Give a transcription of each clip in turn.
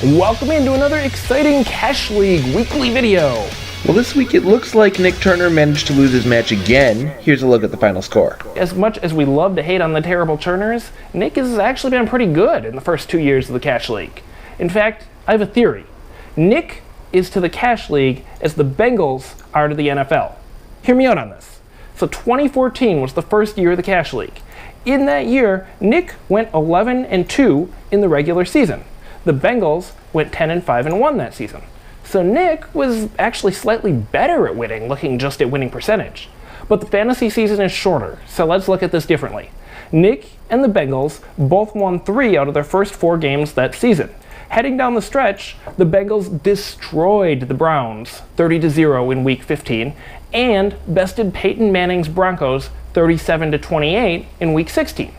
Welcome into another exciting Cash League weekly video. Well, this week it looks like Nick Turner managed to lose his match again. Here's a look at the final score. As much as we love to hate on the terrible Turners, Nick has actually been pretty good in the first 2 years of the Cash League. In fact, I have a theory. Nick is to the Cash League as the Bengals are to the NFL. Hear me out on this. So 2014 was the first year of the Cash League. In that year, Nick went 11-2 in the regular season. The Bengals went 10-5-1 that season. So Nick was actually slightly better at winning, looking just at winning percentage. But the fantasy season is shorter, so let's look at this differently. Nick and the Bengals both won 3 out of their first 4 games that season. Heading down the stretch, the Bengals destroyed the Browns 30-0 in Week 15 and bested Peyton Manning's Broncos 37-28 in Week 16.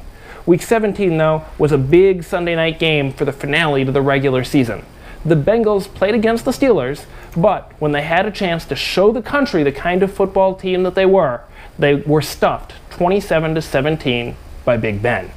Week 17, though, was a big Sunday night game for the finale to the regular season. The Bengals played against the Steelers, but when they had a chance to show the country the kind of football team that they were stuffed 27-17 by Big Ben.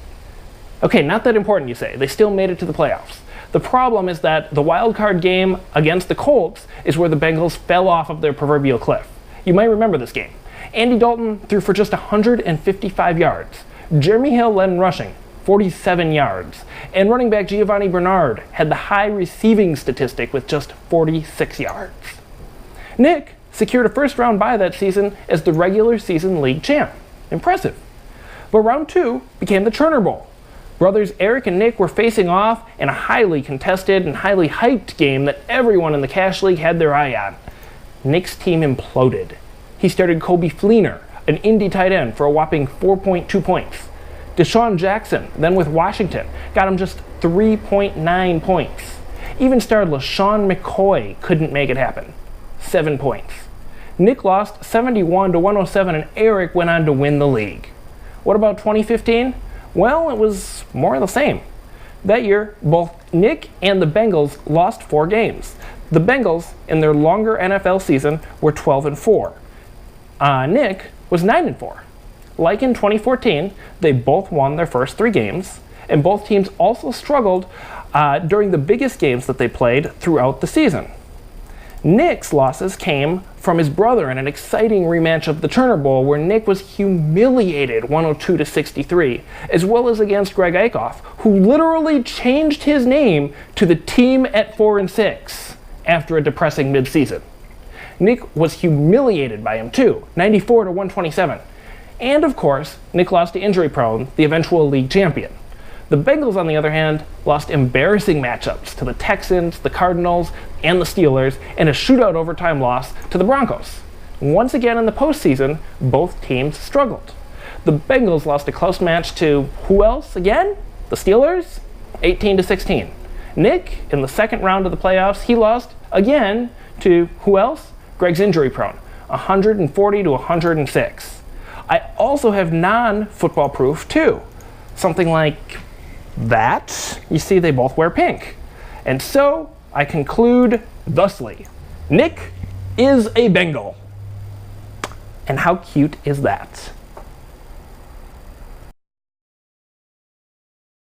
Okay, not that important, you say. They still made it to the playoffs. The problem is that the wild card game against the Colts is where the Bengals fell off of their proverbial cliff. You might remember this game. Andy Dalton threw for just 155 yards. Jeremy Hill led in rushing, 47 yards. And running back Giovanni Bernard had the high receiving statistic with just 46 yards. Nick secured a first-round bye that season as the regular season league champ. Impressive. But round 2 became the Turner Bowl. Brothers Eric and Nick were facing off in a highly contested and highly hyped game that everyone in the Cash League had their eye on. Nick's team imploded. He started Kobe Fleener, an Indy tight end, for a whopping 4.2 points. Deshaun Jackson, then with Washington, got him just 3.9 points. Even star LaShawn McCoy couldn't make it happen. 7 points. Nick lost 71-107 and Eric went on to win the league. What about 2015? Well, it was more of the same. That year, both Nick and the Bengals lost 4 games. The Bengals, in their longer NFL season, were 12-4. Nick was 9-4. Like in 2014, they both won their first 3 games, and both teams also struggled during the biggest games that they played throughout the season. Nick's losses came from his brother in an exciting rematch of the Turner Bowl where Nick was humiliated 102-63, as well as against Greg Eichhoff, who literally changed his name to the team at 4-6 after a depressing midseason. Nick was humiliated by him too, 94-127. And of course, Nick lost to Injury Prone, the eventual league champion. The Bengals, on the other hand, lost embarrassing matchups to the Texans, the Cardinals, and the Steelers, and a shootout overtime loss to the Broncos. Once again in the postseason, both teams struggled. The Bengals lost a close match to who else again? The Steelers? 18-16. Nick, in the second round of the playoffs, he lost again to who else? Greg's Injury Prone, 140-106. I also have non-football proof too. Something like that. You see, they both wear pink. And so I conclude thusly: Nick is a Bengal. And how cute is that?